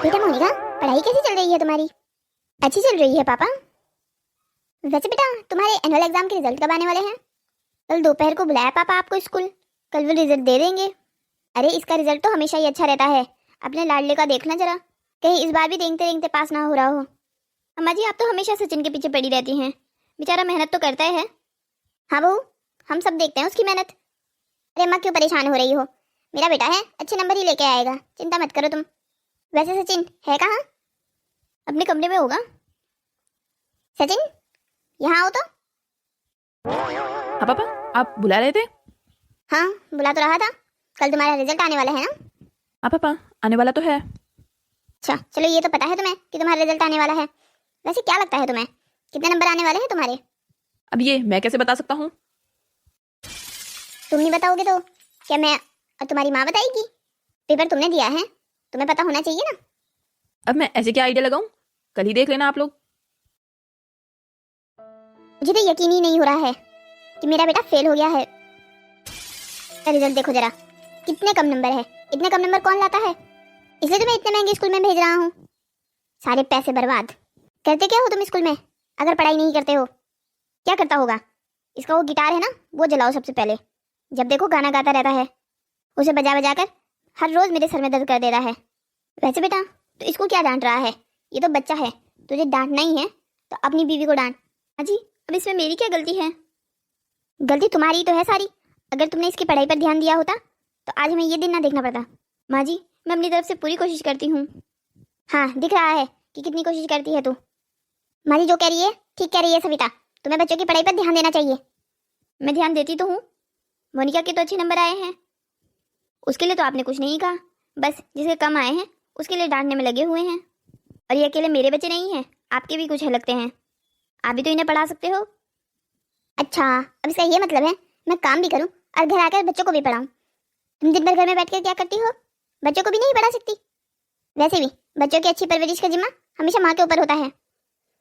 बेटा मोनिका, पढ़ाई कैसी चल रही है तुम्हारी? अच्छी चल रही है पापा। वैसे बेटा, तुम्हारे एनुअल एग्जाम के रिजल्ट कब आने वाले हैं? कल दोपहर को बुलाया पापा आपको स्कूल, कल वो रिजल्ट दे देंगे। अरे इसका रिजल्ट तो हमेशा ही अच्छा रहता है, अपने लाडले का देखना जरा, कहीं इस बार भी रेंगते रेंगते पास ना हो रहा हो। अम्मा जी, आप तो हमेशा सचिन के पीछे पड़ी रहती हैं, बेचारा मेहनत तो करता है। हाँ बहू, हम सब देखते हैं उसकी मेहनत। अरे अम्मा क्यों परेशान हो रही हो, मेरा बेटा है, अच्छे नंबर ही लेके आएगा, चिंता मत करो तुम। वैसे सचिन है कहाँ? अपने कमरे में होगा। सचिन यहाँ आओ तो। हाँ पापा, आप बुला रहे थे? हाँ बुला तो रहा था, कल तुम्हारा रिजल्ट आने वाला है ना? हाँ पापा, आने वाला तो है। अच्छा चलो, ये तो पता है तुम्हें कि तुम्हारा रिजल्ट आने वाला है। वैसे क्या लगता है तुम्हें, कितने नंबर आने वाले हैं तुम्हारे? अब ये मैं कैसे बता सकता हूँ? तुम नहीं बताओगे तो क्या मैं और तुम्हारी माँ बताएगी? पेपर तुमने दिया है, तुम्हें पता होना चाहिए ना। अब मैं ऐसे क्या आइडिया लगाऊं? कल ही देख लेना आप लोग। मुझे तो यकीन ही नहीं हो रहा है कि मेरा बेटा फेल हो गया है। रिजल्ट देखो जरा, कितने कम नंबर है। इतने कम नंबर कौन लाता है? इसलिए तो मैं इतने महंगे स्कूल में भेज रहा हूँ। सारे पैसे बर्बाद। करते क्या हो तुम स्कूल में अगर पढ़ाई नहीं करते हो? क्या करता होगा? इसका वो गिटार है ना, वो जलाओ सबसे पहले। जब देखो गाना गाता रहता है, उसे बजा बजा कर हर रोज मेरे सर में दर्द कर दे रहा है। वैसे बेटा, तो इसको क्या डांट रहा है? ये तो बच्चा है, तुझे डांटना ही है तो अपनी बीवी को डांट। अजी, अब इसमें मेरी क्या गलती है? गलती तुम्हारी तो है सारी। अगर तुमने इसकी पढ़ाई पर ध्यान दिया होता तो आज हमें ये दिन ना देखना पड़ता। माँ जी, मैं अपनी तरफ से पूरी कोशिश करती हूँ। हाँ दिख रहा है कि कितनी कोशिश करती है तू। माँ जी जो कह रही है ठीक कह रही है सविता, तुम्हें बच्चों की पढ़ाई पर ध्यान देना चाहिए। मैं ध्यान देती तो हूँ, मोनिका के तो अच्छे नंबर आए हैं, उसके लिए तो आपने कुछ नहीं कहा। बस जिसके कम आए हैं उसके लिए डांटने में लगे हुए हैं। और ये अकेले मेरे बच्चे नहीं हैं, आपके भी कुछ है लगते हैं, आप भी तो इन्हें पढ़ा सकते हो। अच्छा, अब इसका ये मतलब है मैं काम भी करूं और घर आकर बच्चों को भी पढ़ाऊं? तुम दिन भर घर में बैठकर क्या करती हो? बच्चों को भी नहीं पढ़ा सकती? वैसे भी बच्चों की अच्छी परवरिश का जिम्मा हमेशा माँ के ऊपर होता है।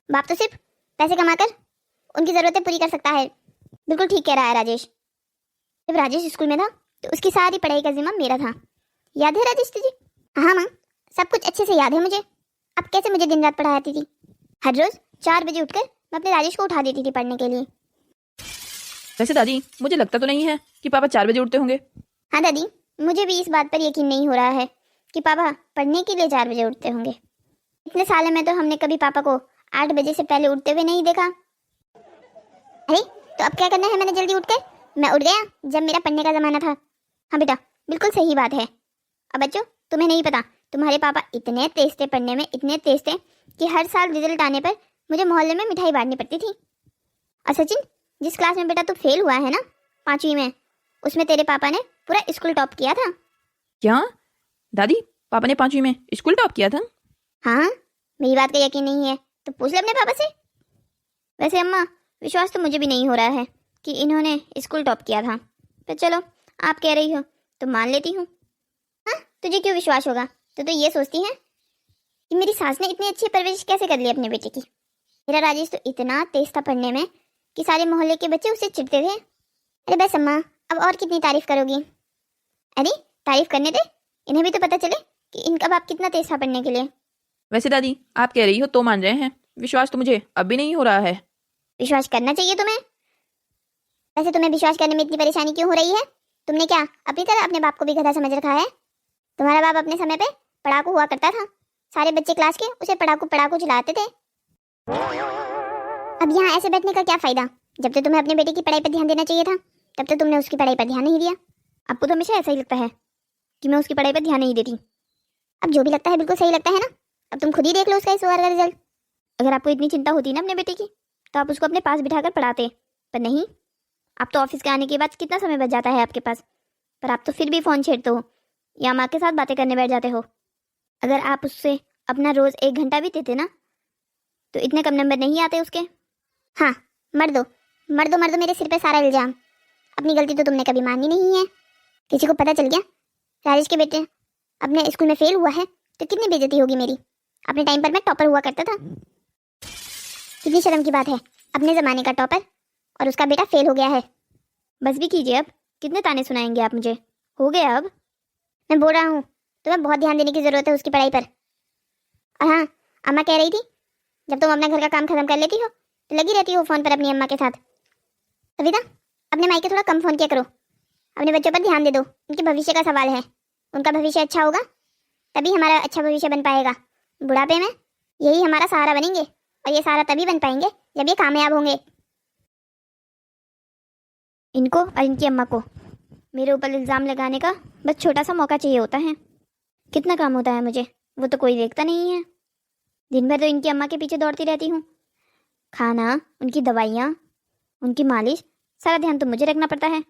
बाप तो सिर्फ पैसे कमाकर उनकी ज़रूरतें पूरी कर सकता है। बिल्कुल ठीक कह रहा है राजेश। जब राजेश स्कूल में था तो उसकी सारी पढ़ाई का जिम्मा मेरा था, याद है राजेश जी? हाँ माँ, सब कुछ अच्छे से याद है मुझे। अब कैसे मुझे दिन रात पढ़ाती थी? हर रोज 4 बजे उठकर मैं अपने राजेश को उठा देती थी पढ़ने के लिए। वैसे दादी, मुझे लगता तो नहीं है कि पापा 4 बजे उठते होंगे। हाँ दादी, मुझे भी इस बात पर यकीन नहीं हो रहा है कि पापा पढ़ने के लिए 4 बजे उठते होंगे। इतने सालों में तो हमने कभी पापा को 8 बजे से पहले उठते हुए नहीं देखा। अरे तो अब क्या करना है मैंने जल्दी उठकर? मैं उठ गया जब मेरा पढ़ने का जमाना था। हाँ बेटा, बिल्कुल सही बात है। अब बच्चों, तुम्हें नहीं पता, तुम्हारे पापा इतने तेज थे पढ़ने में, इतने तेज थे कि हर साल रिजल्ट आने पर मुझे मोहल्ले में मिठाई बांटनी पड़ती थी। और सचिन, जिस क्लास में बेटा तू फेल हुआ है ना, 5वीं में, उसमें तेरे पापा ने पूरा स्कूल टॉप किया था। क्या दादी, पापा ने 5वीं में स्कूल टॉप किया था? हाँ, मेरी बात का यकीन नहीं है तो पूछ ले अपने पापा से। वैसे अम्मा, विश्वास तो मुझे भी नहीं हो रहा है कि इन्होंने स्कूल टॉप किया था, पर चलो आप कह रही हो तो मान लेती हूँ। हाँ, तुझे क्यों विश्वास होगा? तो ये सोचती है कि मेरी सास ने इतनी अच्छी परवरिश कैसे कर ली अपने बेटे की। मेरा राजेश तो इतना तेज था पढ़ने में कि सारे मोहल्ले के बच्चे उससे चिढ़ते थे। अरे बस अम्मा, अब और कितनी तारीफ करोगी? अरे तारीफ करने दे, इन्हें भी तो पता चले कि इनका बाप कितना तेज था पढ़ने के लिए। वैसे दादी, आप कह रही हो तो मान रहे हैं, विश्वास तो मुझे अब भी नहीं हो रहा है। विश्वास करना चाहिए तुम्हें। वैसे तुम्हें विश्वास करने में इतनी परेशानी क्यों हो रही है? तुमने क्या अपनी तरह अपने बाप को भी गधा समझ रखा है? तुम्हारा बाप अपने समय पे पढ़ाकू हुआ करता था, सारे बच्चे क्लास के उसे पढ़ाकू पढ़ाकू चिल्लाते थे। अब यहाँ ऐसे बैठने का क्या फायदा? जब तो तुम्हें अपने बेटे की पढ़ाई पर ध्यान देना चाहिए था, तब तो तुमने उसकी पढ़ाई पर ध्यान नहीं दिया। आपको तो हमेशा ऐसा ही लगता है कि मैं उसकी पढ़ाई पर ध्यान नहीं देती। अब जो भी लगता है बिल्कुल सही लगता है ना। अब तुम खुद ही देख लो उसका इस बार का रिजल्ट। अगर आपको इतनी चिंता होती ना अपने बेटे की, तो आप उसको अपने पास बिठाकर पढ़ाते, पर नहीं। आप तो ऑफिस के आने के बाद कितना समय बच जाता है आपके पास, पर आप तो फिर भी फ़ोन छेड़ते हो या माँ के साथ बातें करने बैठ जाते हो। अगर आप उससे अपना रोज़ 1 घंटा भी देते ना, तो इतने कम नंबर नहीं आते उसके। हाँ, मर दो मेरे सिर पे सारा इल्जाम। अपनी गलती तो तुमने कभी मानी नहीं है। किसी को पता चल गया राजेश के बेटे अपने स्कूल में फेल हुआ है तो कितनी बेइज्जती होगी मेरी। अपने टाइम पर मैं टॉपर हुआ करता था। कितनी शर्म की बात है, अपने ज़माने का टॉपर और उसका बेटा फेल हो गया है। बस भी कीजिए अब, कितने ताने सुनाएंगे आप मुझे? हो गया अब। मैं बोल रहा हूँ तुम्हें बहुत ध्यान देने की ज़रूरत है उसकी पढ़ाई पर। और हाँ, अम्मा कह रही थी जब तुम अपना घर का काम खत्म कर लेती हो तो लगी रहती हो फोन पर अपनी अम्मा के साथ। सविता, अपने मायके थोड़ा कम फोन किया करो, अपने बच्चों पर ध्यान दे दो, उनके भविष्य का सवाल है। उनका भविष्य अच्छा होगा तभी हमारा अच्छा भविष्य बन पाएगा। बुढ़ापे में यही हमारा सहारा बनेंगे, और ये सहारा तभी बन पाएंगे जब ये कामयाब होंगे। इनको और इनकी अम्मा को मेरे ऊपर इल्ज़ाम लगाने का बस छोटा सा मौका चाहिए होता है। कितना काम होता है मुझे, वो तो कोई देखता नहीं है। दिन भर तो इनकी अम्मा के पीछे दौड़ती रहती हूँ। खाना, उनकी दवाइयाँ, उनकी मालिश, सारा ध्यान तो मुझे रखना पड़ता है।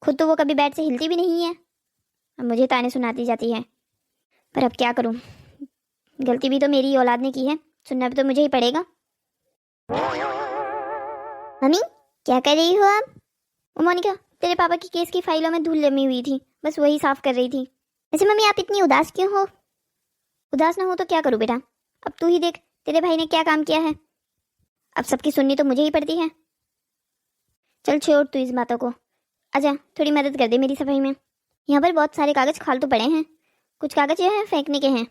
खुद तो वो कभी बेड से हिलती भी नहीं है, अब मुझे ताने सुनाती जाती है। पर अब क्या करूँ, गलती भी तो मेरी औलाद ने की है, सुनना भी तो मुझे ही पड़ेगा। मम्मी, क्या कर रही हो आप? ओ मोनिका, तेरे पापा की केस की फाइलों में धूल जमी हुई थी, बस वही साफ कर रही थी। वैसे मम्मी, आप इतनी उदास क्यों हो? उदास ना हो तो क्या करूँ बेटा, अब तू ही देख तेरे भाई ने क्या काम किया है। अब सबकी सुननी तो मुझे ही पड़ती है। चल छोड़ तू इस बातों को, आजा थोड़ी मदद कर दे मेरी सफाई में। यहाँ पर बहुत सारे कागज़ फालतू पड़े हैं, कुछ कागज़ यह है फेंकने के हैं,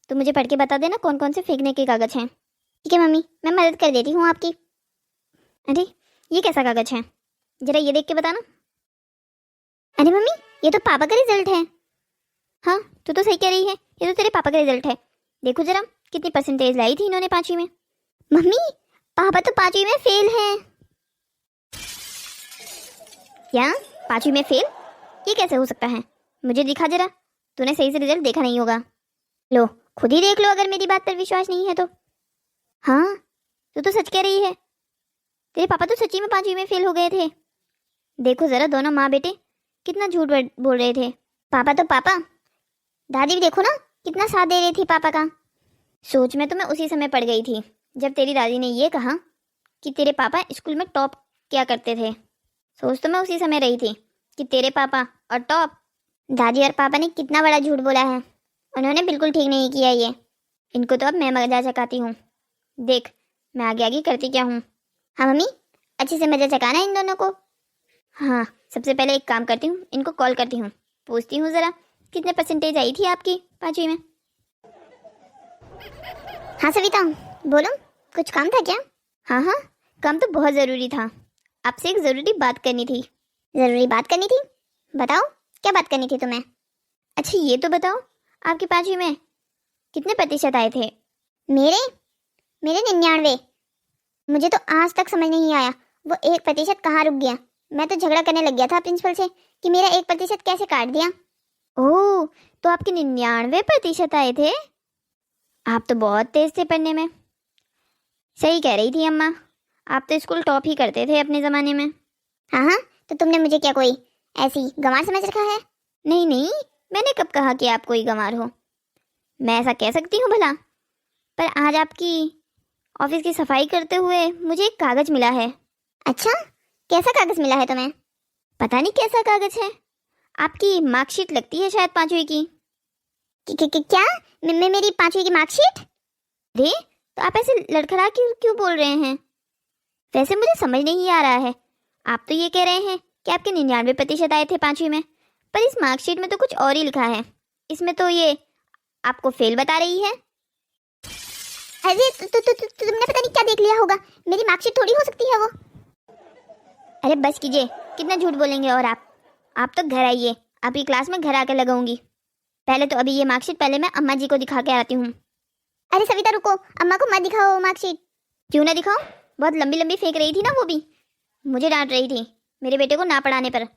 तो मुझे पढ़ के बता देना कौन कौन से फेंकने के कागज़ हैं। ठीक है मम्मी, मैं मदद कर देती हूँ आपकी। अरे ये कैसा कागज़ है, जरा ये देख के बताना। अरे मम्मी, ये तो पापा का रिजल्ट है। हाँ तू तो सही कह रही है, ये तो तेरे पापा का रिजल्ट है। देखो जरा कितनी परसेंटेज लाई थी इन्होंने 5वीं में। मम्मी, पापा तो 5वीं में फेल हैं। क्या 5वीं में फेल? ये कैसे हो सकता है, मुझे दिखा जरा, तूने सही से रिजल्ट देखा नहीं होगा। लो खुद ही देख लो अगर मेरी बात पर विश्वास नहीं है तो। हाँ तू तो सच कह रही है, तेरे पापा तो सच्ची में 5वीं में फेल हो गए थे। देखो जरा दोनों माँ बेटे कितना झूठ बोल रहे थे। पापा तो पापा, दादी भी देखो ना कितना साथ दे रही थी पापा का। सोच में तो मैं उसी समय पड़ गई थी जब तेरी दादी ने ये कहा कि तेरे पापा स्कूल में टॉप क्या करते थे। सोच तो मैं उसी समय रही थी कि तेरे पापा और टॉप। दादी और पापा ने कितना बड़ा झूठ बोला है, उन्होंने बिल्कुल ठीक नहीं किया ये। इनको तो अब मैं मजा चकाती हूँ, देख मैं आगे आगे करती क्या हूँ। हाँ मम्मी, अच्छे से मजा चकाना इन दोनों को। हाँ सबसे पहले एक काम करती हूँ, इनको कॉल करती हूँ, पूछती हूँ ज़रा कितने परसेंटेज आई थी आपकी 5वीं में। हाँ सविता, बोलो, कुछ काम था क्या? हाँ हाँ, काम तो बहुत ज़रूरी था, आपसे एक ज़रूरी बात करनी थी। ज़रूरी बात करनी थी? बताओ, क्या बात करनी थी तुम्हें? अच्छा ये तो बताओ, आपकी 5वीं में कितने प्रतिशत आए थे? मेरे 99। मुझे तो आज तक समझ नहीं आया वो 1% कहाँ रुक गया। मैं तो झगड़ा करने लग गया था प्रिंसिपल से कि मेरा 1% कैसे काट दिया। ओह, तो आपके 99% आए थे। आप तो बहुत तेज थे पढ़ने में। सही कह रही थी अम्मा, आप तो स्कूल टॉप ही करते थे अपने ज़माने में। हाँ हाँ, तो तुमने मुझे क्या कोई ऐसी गंवार समझ रखा है? नहीं नहीं, मैंने कब कहा कि आप कोई गंवार हो। मैं ऐसा कह सकती हूँ भला, पर आज आपकी ऑफिस की सफाई करते हुए मुझे एक कागज़ मिला है। अच्छा, कैसा कागज़ मिला है तुम्हें? पता नहीं कैसा कागज़ है, आपकी मार्कशीट लगती है शायद 5वीं की। क्या? मेरी 5वीं की मार्कशीट? अरे तो आप ऐसे लड़खड़ा क्यों बोल रहे हैं? वैसे मुझे समझ नहीं आ रहा है, आप तो ये कह रहे हैं कि आपके 99% आए थे 5वीं में, पर इस मार्कशीट में तो कुछ और ही लिखा है। इसमें तो ये आपको फेल बता रही है। अरे तुमने पता नहीं क्या देख लिया होगा, मेरी मार्कशीट थोड़ी हो सकती है वो। अरे बस कीजिए, कितना झूठ बोलेंगे। और आप तो घर आइए, आपकी क्लास में घर आकर लगाऊंगी। पहले तो अभी ये मार्कशीट पहले मैं अम्मा जी को दिखा के आती हूँ। अरे सविता रुको, अम्मा को मत दिखाओ मार्कशीट। क्यों ना दिखाओ, बहुत लंबी लंबी फेंक रही थी ना वो भी, मुझे डांट रही थी मेरे बेटे को ना पढ़ाने पर।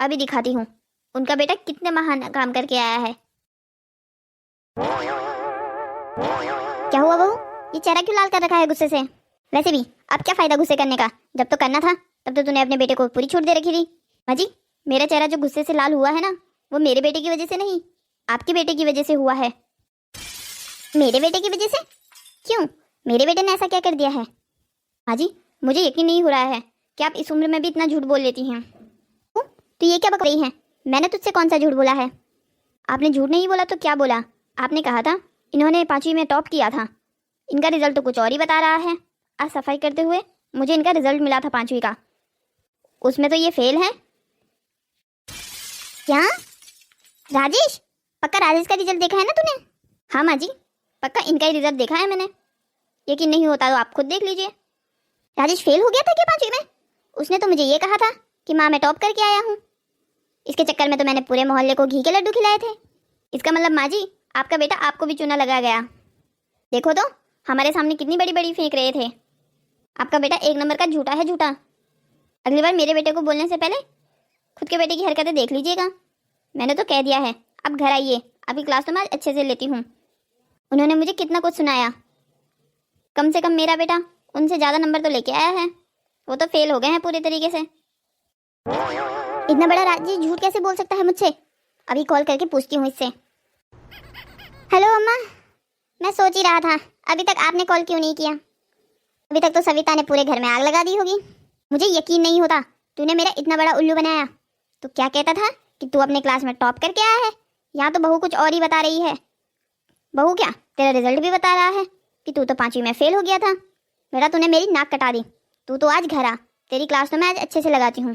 अभी दिखाती हूँ उनका बेटा कितने महान काम करके आया है। क्या हुआ बहू, ये चेहरा क्यों लाल कर रखा है गुस्से से? वैसे भी अब क्या फायदा गुस्से करने का, जब तो करना था तब तो तूने अपने बेटे को पूरी छूट दे रखी थी। माँ जी, मेरा चेहरा जो गुस्से से लाल हुआ है ना, वो मेरे बेटे की वजह से नहीं, आपके बेटे की वजह से हुआ है। मेरे बेटे की वजह से? क्यों, मेरे बेटे ने ऐसा क्या कर दिया है? माँ जी, मुझे यकीन नहीं हो रहा है कि आप इस उम्र में भी इतना झूठ बोल लेती हैं। तो ये क्या बक रही है? मैंने तुझसे कौन सा झूठ बोला है? आपने झूठ नहीं बोला तो क्या बोला? आपने कहा था इन्होंने 5वीं में टॉप किया था, इनका रिजल्ट तो कुछ और ही बता रहा है। आज सफाई करते हुए मुझे इनका रिजल्ट मिला था 5वीं का, उसमें तो ये फेल है। क्या राजेश, पक्का राजेश का रिजल्ट देखा है ना तूने? हाँ माँ जी, पक्का इनका ही रिजल्ट देखा है मैंने। यकीन नहीं होता तो आप खुद देख लीजिए। राजेश फेल हो गया था क्या 5वीं में? उसने तो मुझे ये कहा था कि माँ मैं टॉप करके आया हूँ। इसके चक्कर में तो मैंने पूरे मोहल्ले को घी के लड्डू खिलाए थे। इसका मतलब माँ जी आपका बेटा आपको भी चूना लगा गया। देखो तो हमारे सामने कितनी बड़ी बड़ी फेंक रहे थे। आपका बेटा 1 नंबर का झूठा है, झूठा। अगली बार मेरे बेटे को बोलने से पहले खुद के बेटे की हरकतें देख लीजिएगा। मैंने तो कह दिया है, अब घर आइए, आपकी क्लास तो मैं अच्छे से लेती हूँ। उन्होंने मुझे कितना कुछ सुनाया। कम से कम मेरा बेटा उनसे ज़्यादा नंबर तो लेके आया है। वो तो फेल हो गए हैं पूरे तरीके से। इतना बड़ा राजेश झूठ कैसे बोल सकता है मुझसे? अभी कॉल करके पूछती हूँ इससे। हेलो अम्मा, मैं सोच ही रहा था अभी तक आपने कॉल क्यों नहीं किया। अभी तक तो सविता ने पूरे घर में आग लगा दी होगी। मुझे यकीन नहीं होता तूने मेरा इतना बड़ा उल्लू बनाया। तो क्या कहता था कि तू अपने क्लास में टॉप करके आया है? यहाँ तो बहू कुछ और ही बता रही है। बहू क्या, तेरा रिजल्ट भी बता रहा है कि तू तो 5वीं में फेल हो गया था। बेटा तूने मेरी नाक कटा दी। तू तो आज घर आ, तेरी क्लास तो मैं आज अच्छे से लगाती हूँ।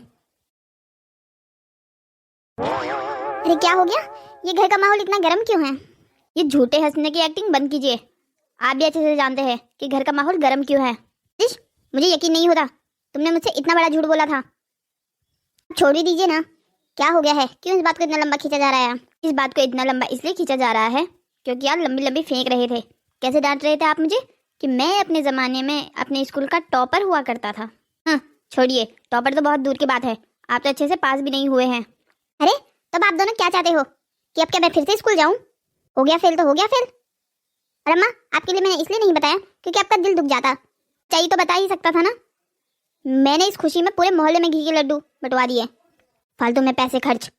अरे क्या हो गया? ये घर का माहौल इतना गर्म क्यों है? ये झूठे हंसने की एक्टिंग बंद कीजिए। आप भी अच्छे से जानते हैं कि घर का माहौल गर्म क्यों है। मुझे यकीन नहीं होता तुमने मुझसे इतना बड़ा झूठ बोला था। छोड़ ही दीजिए ना, क्या हो गया है? क्यों इस बात को इतना लंबा खींचा जा रहा है? इस बात को इतना लंबा इसलिए खींचा जा रहा है क्योंकि आप लंबी लंबी फेंक रहे थे। कैसे डांट रहे थे आप मुझे कि मैं अपने ज़माने में अपने स्कूल का टॉपर हुआ करता था। हाँ छोड़िए, टॉपर तो बहुत दूर की बात है, आप तो अच्छे से पास भी नहीं हुए हैं। अरे तब आप दोनों क्या चाहते हो कि अब क्या मैं फिर से स्कूल जाऊं? हो गया फेल तो हो गया फेल। और अम्मा आपके लिए मैंने इसलिए नहीं बताया क्योंकि आपका दिल दुख जाता। चाहिए तो बता ही सकता था ना। मैंने इस खुशी में पूरे मोहल्ले में घी के लड्डू बंटवा दिए, फालतू में पैसे खर्च।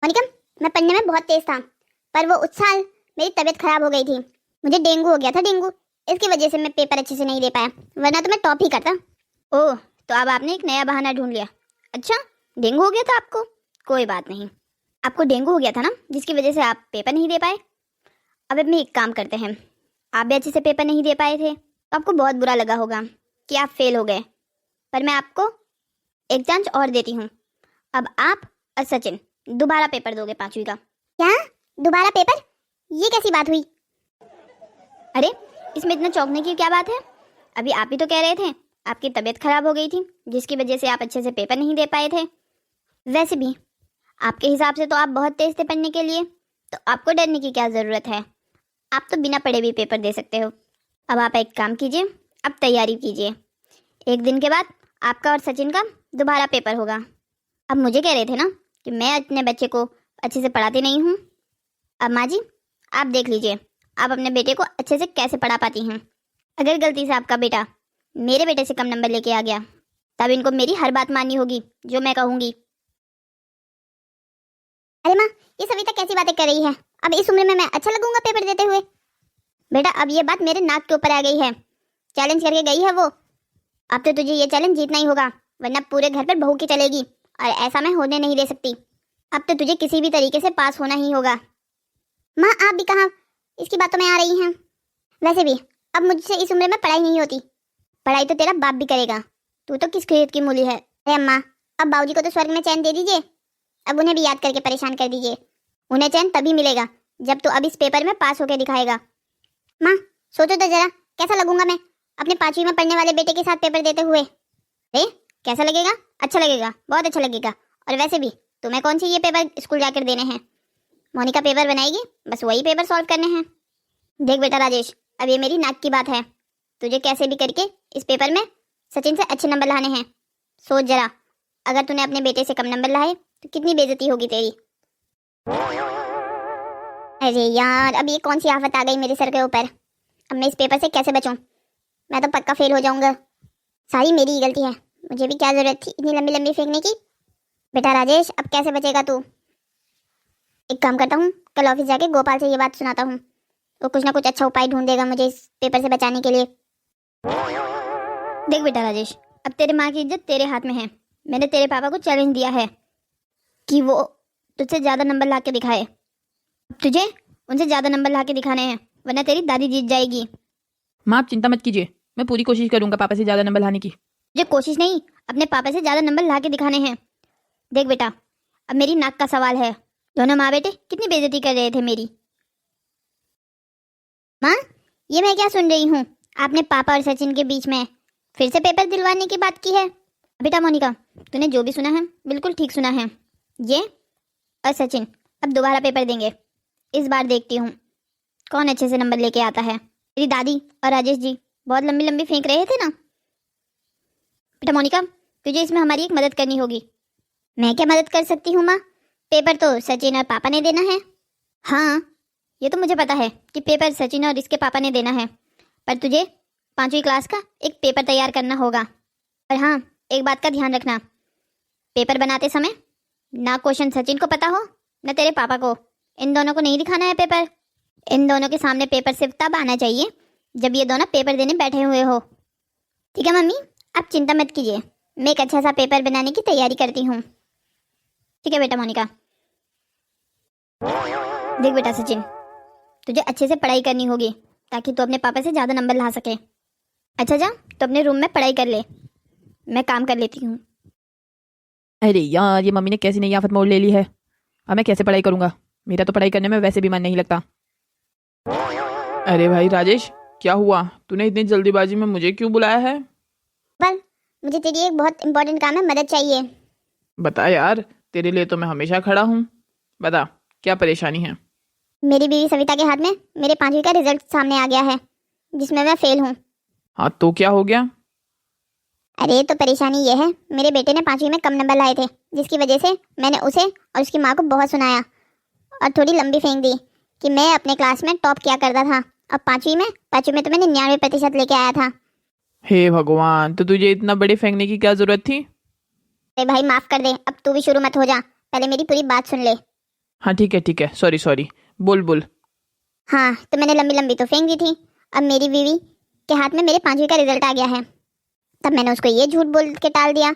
मनिकम, मैं पढ़ने में बहुत तेज था, पर वो उस साल मेरी तबीयत खराब हो गई थी। मुझे डेंगू हो गया था, डेंगू। इसकी वजह से मैं पेपर अच्छे से नहीं दे पाया, वरना तो मैं टॉप ही करता। ओह, तो अब आपने एक नया बहाना ढूंढ लिया। अच्छा, डेंगू हो गया था आपको? कोई बात नहीं, आपको डेंगू हो गया था ना, जिसकी वजह से आप पेपर नहीं दे पाए। अब अपने एक काम करते हैं, आप भी अच्छे से पेपर नहीं दे पाए थे तो आपको बहुत बुरा लगा होगा कि आप फेल हो गए। पर मैं आपको एक चांस और देती हूँ। अब आप और सचिन दोबारा पेपर दोगे 5वीं का। क्या? दोबारा पेपर? ये कैसी बात हुई? अरे इसमें इतना चौंकने की क्या बात है? अभी आप ही तो कह रहे थे आपकी तबीयत खराब हो गई थी, जिसकी वजह से आप अच्छे से पेपर नहीं दे पाए थे। वैसे भी आपके हिसाब से तो आप बहुत तेज थे पढ़ने के लिए, तो आपको डरने की क्या ज़रूरत है। आप तो बिना पढ़े भी पेपर दे सकते हो। अब आप एक काम कीजिए, अब तैयारी कीजिए। 1 दिन के बाद आपका और सचिन का दोबारा पेपर होगा। अब मुझे कह रहे थे ना कि मैं अपने बच्चे को अच्छे से पढ़ाती नहीं हूँ। अब माँ जी आप देख लीजिए आप अपने बेटे को अच्छे से कैसे पढ़ा पाती हैं। अगर गलती से आपका बेटा मेरे बेटे से कम नंबर लेके आ गया, तब इनको मेरी हर बात माननी होगी जो मैं कहूँगी। अरे माँ, ये सविता कैसी बातें कर रही है? अब इस उम्र में मैं अच्छा लगूंगा पेपर देते हुए? बेटा अब ये बात मेरे नाक के ऊपर आ गई है। चैलेंज करके गई है वो। अब तो तुझे ये चैलेंज जीतना ही होगा, वरना पूरे घर पर बहू की चलेगी, और ऐसा मैं होने नहीं दे सकती। अब तो तुझे किसी भी तरीके से पास होना ही होगा। माँ आप भी कहाँ इसकी बातों में आ रही हैं? वैसे भी अब मुझसे इस उम्र में पढ़ाई नहीं होती। पढ़ाई तो तेरा बाप भी करेगा, तू तो किस खेत की मूली है। अरे अम्मा, अब बाबूजी को तो स्वर्ग में चैन दे दीजिए, अब उन्हें भी याद करके परेशान कर दीजिए। उन्हें चैन तभी मिलेगा जब तू अब इस पेपर में पास होकर दिखाएगा। माँ सोचो तो जरा, कैसा लगूंगा मैं अपने 5वीं में पढ़ने वाले बेटे के साथ पेपर देते हुए? कैसा लगेगा? अच्छा लगेगा, बहुत अच्छा लगेगा। और वैसे भी तुम्हें कौन सी ये पेपर स्कूल जाकर देने हैं? मोनिका पेपर बनाएगी, बस वही पेपर सॉल्व करने हैं। देख बेटा राजेश, अब ये मेरी नाक की बात है, तुझे कैसे भी करके इस पेपर में सचिन से अच्छे नंबर लाने हैं। सोच जरा, अगर तूने अपने बेटे से कम नंबर लाए तो कितनी बेइज्जती होगी तेरी। अरे यार, अब ये कौन सी आफत आ गई मेरे सर के ऊपर। अब मैं इस पेपर से कैसे बचूं? मैं तो पक्का फेल हो जाऊंगा। सारी मेरी ही गलती है, मुझे भी क्या जरूरत थी इतनी लंबी लंबी फेंकने की। बेटा राजेश, अब कैसे बचेगा तू? एक काम करता हूँ, कल ऑफिस जाके गोपाल से ये बात सुनाता हूँ, वो कुछ ना कुछ अच्छा उपाय ढूंढ देगा मुझे इस पेपर से बचाने के लिए। देख बेटा राजेश, अब तेरे माँ की इज्जत तेरे हाथ में है। मैंने तेरे पापा को चैलेंज दिया है कि वो तुझसे ज़्यादा नंबर ला के दिखाए। अब तुझे उनसे ज़्यादा नंबर ला के दिखाने हैं, वरना तेरी दादी जीत जाएगी। माँ आप चिंता मत कीजिए, मैं पूरी कोशिश करूंगा पापा से ज़्यादा नंबर लाने की। मुझे कोशिश नहीं, अपने पापा से ज़्यादा नंबर ला के दिखाने हैं। देख बेटा, अब मेरी नाक का सवाल है। दोनों माँ बेटे कितनी बेइज्जती कर रहे थे मेरी। माँ ये मैं क्या सुन रही हूँ? आपने पापा और सचिन के बीच में फिर से पेपर दिलवाने की बात की है। बेटा मोनिका, तूने जो भी सुना है बिल्कुल ठीक सुना है। ये और सचिन अब दोबारा पेपर देंगे। इस बार देखती हूँ कौन अच्छे से नंबर लेके आता है। मेरी दादी और राजेश जी बहुत लंबी लंबी फेंक रहे थे ना। बेटा मोनिका, तुझे इसमें हमारी एक मदद करनी होगी। मैं क्या मदद कर सकती हूँ माँ? पेपर तो सचिन और पापा ने देना है। हाँ, ये तो मुझे पता है कि पेपर सचिन और इसके पापा ने देना है, पर तुझे 5वीं क्लास का एक पेपर तैयार करना होगा। और हाँ, एक बात का ध्यान रखना, पेपर बनाते समय ना क्वेश्चन सचिन को पता हो न तेरे पापा को। इन दोनों को नहीं दिखाना है पेपर। इन दोनों के सामने पेपर सिर्फ तब आना चाहिए जब ये दोनों पेपर देने बैठे हुए हो। ठीक है मम्मी, आप चिंता मत कीजिए, मैं एक अच्छा सा पेपर बनाने की तैयारी करती हूँ। ठीक है बेटा मोनिका। देख बेटा सचिन, तुझे अच्छे से पढ़ाई करनी होगी ताकि तू अपने पापा से ज़्यादा नंबर ला सके। अच्छा जा, तो अपने रूम में पढ़ाई कर ले, मैं काम कर लेती हूँ। अरे यार, ये मम्मी ने कैसी नई आफत मोड़ ले ली है। अब मैं कैसे पढ़ाई करूंगा? मेरा तो पढ़ाई करने में वैसे भी मन नहीं लगता। अरे भाई राजेश, क्या हुआ? तूने इतनी जल्दीबाजी में मुझे क्यों बुलाया है? बल, मुझे तेरी एक बहुत इंपॉर्टेंट काम है, मदद चाहिए। बता यार, तेरे लिए तो मैं हमेशा खड़ा हूँ। बता, क्या परेशानी है? मेरी बीवी सविता के हाथ में मेरे 5वीं का रिजल्ट सामने आ गया है, जिसमें मैं फेल हूँ। हाँ तो क्या हो गया? अरे तो परेशानी ये है, मेरे बेटे ने 5वीं में कम नंबर लाए थे, जिसकी वजह से मैंने उसे और उसकी माँ को बहुत सुनाया और थोड़ी लंबी फेंक दी कि मैं अपने क्लास में टॉप किया करता था। अब 5वीं में तो मैंने 99% लेके आया था। हे भगवान, तो तुझे इतना बड़े फेंकने की क्या जरूरत थी? अरे भाई माफ कर दे, अब तू भी शुरू मत हो जा, पहले मेरी पूरी बात सुन ले। हाँ ठीक है, सॉरी, बोल। हाँ, तो मैंने लंबी लंबी तो फेंक दी थी। अब मेरी बीवी के हाथ में मेरे 5वीं का रिजल्ट आ गया है। तब मैंने उसको ये झूठ बोल के टाल दिया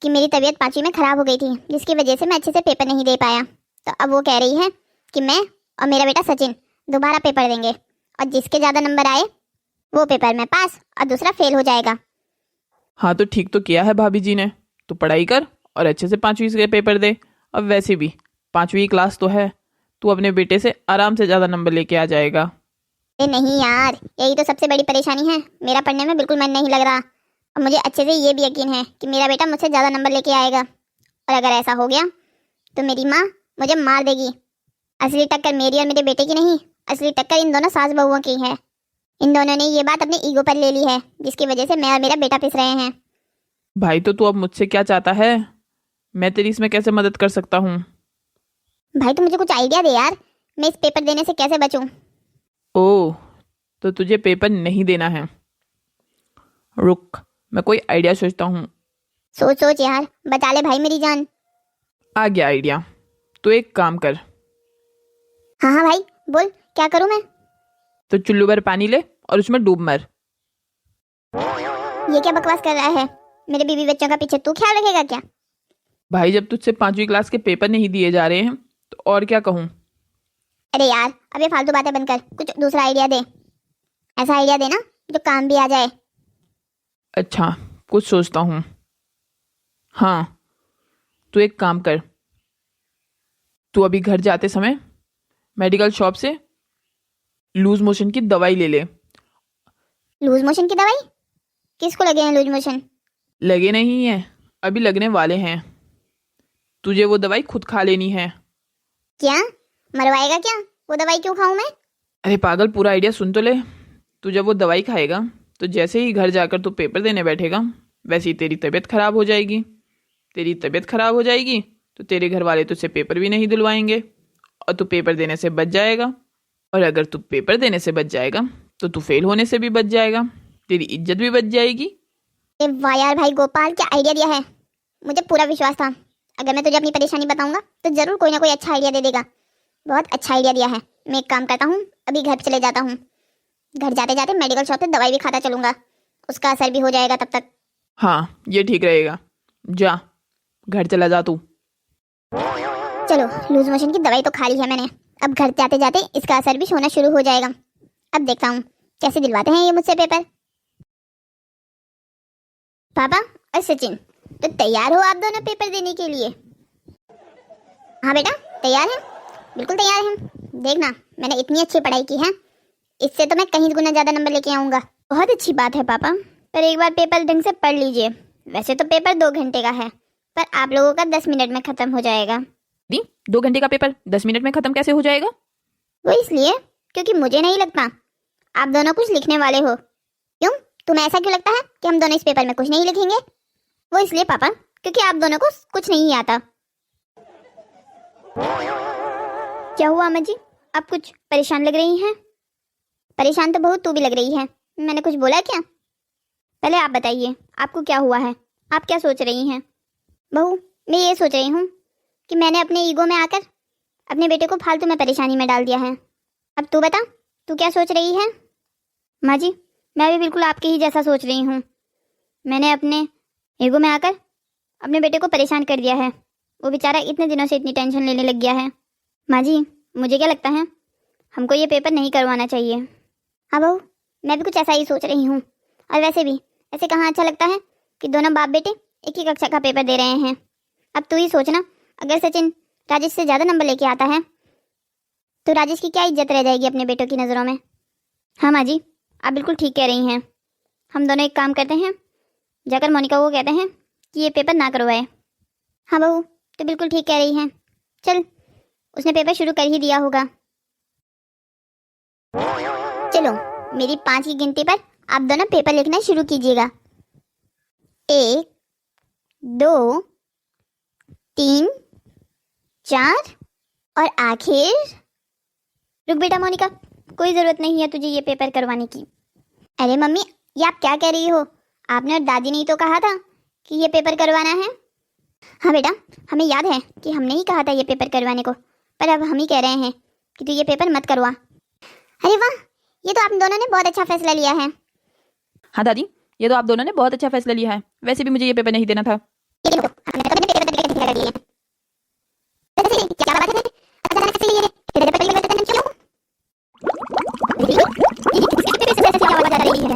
कि मेरी तबीयत 5वीं में ख़राब हो गई थी, जिसकी वजह से मैं अच्छे से पेपर नहीं दे पाया। तो अब वो कह रही है कि मैं और मेरा बेटा सचिन दोबारा पेपर देंगे, और जिसके ज़्यादा नंबर आए वो पेपर में पास और दूसरा फेल हो जाएगा। हाँ तो ठीक तो किया है भाभी जी ने। तो पढ़ाई कर और अच्छे से 5वीं के पेपर दे। अब वैसे भी 5वीं क्लास तो है, तू अपने बेटे से आराम से ज़्यादा नंबर लेके आ जाएगा। अरे नहीं यार, यही तो सबसे बड़ी परेशानी है, मेरा पढ़ने में बिल्कुल मन नहीं लग रहा। और मुझे अच्छे से ये भी यकीन है कि मेरा बेटा मुझसे ज़्यादा नंबर लेके आएगा, और अगर ऐसा हो गया तो मेरी माँ मुझे मार देगी। असली टक्कर मेरी और मेरे बेटे की नहीं, असली टक्कर इन दोनों सास बहुओं की है। इन दोनों ने ये बात अपने ईगो पर ले ली है, जिसकी वजह से मैं और मेरा बेटा पिस रहे हैं। भाई तो तू अब मुझसे क्या चाहता है? मैं तेरी इसमें कैसे मदद कर सकता हूँ? भाई तू मुझे कुछ आइडिया दे यार, मैं इस पेपर देने से कैसे बचूं? ओह, तो तुझे पेपर नहीं देना है। रुक, मैं कोई आइडिया सोचता हूँ। सोच सोच यार, बचा ले भाई मेरी जान। आ गया आइडिया। तो एक काम कर, हाँ हाँ भाई बोल, क्या करूं मैं? तो चुल्लू भर पानी ले और उसमें डूब मर। ये क्या बकवास कर रहा है? मेरे बीवी बच्चों का पीछे तू ख्याल रखेगा क्या? भाई जब तुझसे 5वीं क्लास के पेपर नहीं दिए जा रहे हैं तो और क्या कहूँ? अरे यार, अब ये फालतू बातें बंद कर, कुछ दूसरा आइडिया दे। ऐसा आइडिया देना जो काम भी आ जाए। अच्छा, कुछ सोचता हूँ। हाँ, तू एक काम कर, तू अभी घर जाते समय मेडिकल शॉप से लूज मोशन की दवाई ले ले। लूज मोशन की दवाई? किसको लगे हैं लूज मोशन? लगे नहीं है, अभी लगने वाले हैं। तुझे वो दवाई खुद खा लेनी है। क्या मरवाएगा क्या? वो दवाई क्यों खाऊं मैं? अरे पागल, पूरा आइडिया सुन तो ले। तू जब वो दवाई खाएगा तो जैसे ही घर जाकर तू पेपर देने बैठेगा, वैसे ही तेरी तबीयत खराब हो जाएगी। तेरी तबीयत खराब हो जाएगी तो तेरे घर वाले तुझसे पेपर भी नहीं दिलवाएंगे और तू पेपर देने से बच जाएगा। और अगर तू पेपर देने से बच जाएगा तो तू फेल होने से भी बच जाएगा, तेरी इज्जत भी बच जाएगी। ए वाह यार भाई गोपाल, क्या आइडिया दिया है। मुझे पूरा विश्वास था अगर मैं तुझे अपनी परेशानी बताऊंगा तो जरूर कोई ना कोई अच्छा आइडिया दे देगा। बहुत अच्छा आइडिया दिया है। मैं एक काम करता हूँ, अभी घर चले जाता हूँ। घर जाते जाते मेडिकल शॉप से दवाई भी खाता चलूंगा, उसका असर भी हो जाएगा तब तक। हाँ, ये ठीक रहेगा। जा, घर चला जा तू। चलो, लूज मोशन की दवाई तो खा ली है मैंने, अब घर जाते जाते इसका असर भी होना शुरू हो जाएगा। अब देखता हूँ कैसे दिलवाते हैं ये मुझसे पेपर। पापा और सचिन, तो तैयार हो आप दोनों पेपर देने के लिए? हाँ बेटा, तैयार हैं, बिल्कुल तैयार हैं। देखना, मैंने इतनी अच्छी पढ़ाई की है, इससे तो मैं कहीं गुना ज़्यादा नंबर लेके आऊँगा। बहुत अच्छी बात है पापा, पर एक बार पेपर ढंग से पढ़ लीजिए। वैसे तो पेपर 2 घंटे का है, पर आप लोगों का 10 मिनट में ख़त्म हो जाएगा। दी 2 घंटे का पेपर 10 मिनट में खत्म कैसे हो जाएगा? वो इसलिए क्योंकि मुझे नहीं लगता आप दोनों कुछ लिखने वाले हो। क्यों, तुम्हें ऐसा क्यों लगता है कि हम दोनों इस पेपर में कुछ नहीं लिखेंगे? वो इसलिए पापा क्योंकि आप दोनों को कुछ नहीं आता। क्या हुआ अम्मा जी, आप कुछ परेशान लग रही हैं? परेशान तो बहुत तू भी लग रही है। मैंने कुछ बोला क्या? पहले आप बताइए, आपको क्या हुआ है? आप क्या सोच रही हैं? बहू, मैं ये सोच रही हूँ कि मैंने अपने ईगो में आकर अपने बेटे को फालतू में परेशानी में डाल दिया है। अब तू बता, तू क्या सोच रही है? माँ जी, मैं भी बिल्कुल आपके ही जैसा सोच रही हूँ। मैंने अपने ईगो में आकर अपने बेटे को परेशान कर दिया है। वो बेचारा इतने दिनों से इतनी टेंशन लेने लग गया है। माँ जी, मुझे क्या लगता है, हमको ये पेपर नहीं करवाना चाहिए। हाँ बहू, मैं भी कुछ ऐसा ही सोच रही हूँ। और वैसे भी ऐसे कहाँ अच्छा लगता है कि दोनों बाप बेटे एक ही कक्षा का पेपर दे रहे हैं। अब तू ही सोचना, अगर सचिन राजेश से ज़्यादा नंबर लेके आता है तो राजेश की क्या इज्जत रह जाएगी अपने बेटों की नज़रों में। हाँ माँ जी, आप बिल्कुल ठीक कह रही हैं। हम दोनों एक काम करते हैं, जाकर मोनिका को कहते हैं कि ये पेपर ना करवाए। हाँ बहू, तो बिल्कुल ठीक कह रही हैं। चल, उसने पेपर शुरू कर ही दिया होगा। चलो, मेरी 5 की गिनती पर आप दोनों पेपर लिखना शुरू कीजिएगा। 1 2 3 4 और आखिर। रुक बेटा मोनिका, कोई ज़रूरत नहीं है तुझे ये पेपर करवाने की। अरे मम्मी, ये आप क्या कह रही हो? आपने और दादी ने ही तो कहा था कि ये पेपर करवाना है। हाँ बेटा, हमें याद है कि हमने ही कहा था ये पेपर करवाने को, पर अब हम ही कह रहे हैं कि तू ये पेपर मत करवा। अरे वाह, ये तो आप दोनों ने बहुत अच्छा फैसला लिया है। हाँ दादी, ये तो आप दोनों ने बहुत अच्छा फैसला लिया है। वैसे भी मुझे ये पेपर नहीं देना था। ये देखो, आपने तो अपने पेपर देने का कर दिया है। वैसे क्या बात है? अचानक से ये तेरे पेपर लेकर चलने क्यों? ये किसके पेपर से ऐसी आवाज आ रही है?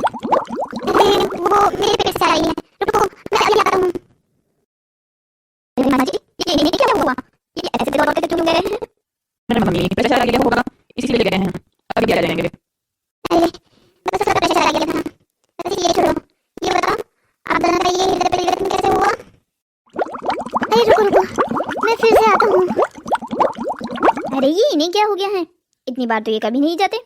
वो मेरे पेपर से आ रही है। रुको, मैं अभी आता हूँ। अरे माँ जी, ये क्या हुआ? ये ऐसे दौड़ के क्यों गए हैं? मेरे मम्मी प्रेशर आ गया होगा, इसीलिए गए हैं। अभी आ जाएंगे। अरे, बस उसका प्रेशर आ गया था। वैसे ये छोड़ो, ये बताओ, आप दोनों का ये हृदय परिवर्तन कैसे हुआ? अरे रुको, मैं फिर से आता हूँ। अरे ये इन्हें क्या हो गया है? इतनी बार तो ये कभी नहीं जाते।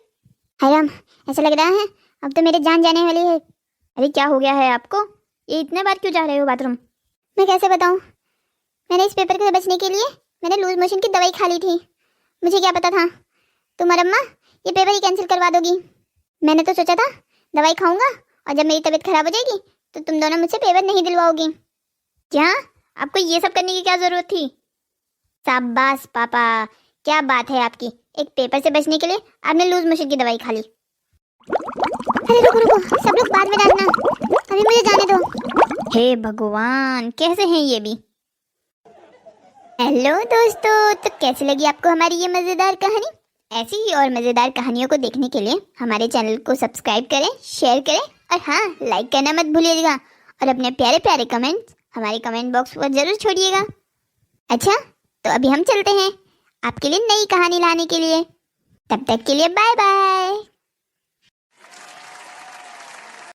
हाय राम, ऐसा लग रहा है अब तो मेरी जान जाने वाली है। अरे क्या हो गया है आपको? ये इतने बार क्यों जा रहे हो बाथरूम? मैं कैसे बताऊँ, मैंने इस पेपर से बचने के लिए मैंने लूज मोशन की दवाई खा ली थी। मुझे क्या पता था तुम और अम्मा ये पेपर ही कैंसिल करवा दोगी। मैंने तो सोचा था दवाई खाऊंगा और जब मेरी तबीयत खराब हो जाएगी तो तुम दोनों मुझसे पेपर नहीं दिलवाओगी। क्या आपको ये सब करने की क्या जरूरत थी? शाबाश पापा, क्या बात है आपकी। एक पेपर से बचने के लिए आपने लूज मोशन की दवाई खा ली। अरे रुको, सब लोग बाद में डांटना, अभी मुझे जाने दो। हे भगवान, कैसे हैं ये भी? हेलो दोस्तों, तो कैसी लगी आपको हमारी ये मज़ेदार कहानी? ऐसी ही और मज़ेदार कहानियों को देखने के लिए हमारे चैनल को सब्सक्राइब करें, शेयर करें और हाँ, लाइक करना मत भूलिएगा। और अपने प्यारे प्यारे कमेंट्स हमारे कमेंट बॉक्स पर ज़रूर छोड़िएगा। अच्छा, तो अभी हम चलते हैं आपके लिए नई कहानी लाने के लिए। तब तक के लिए बाय बाय।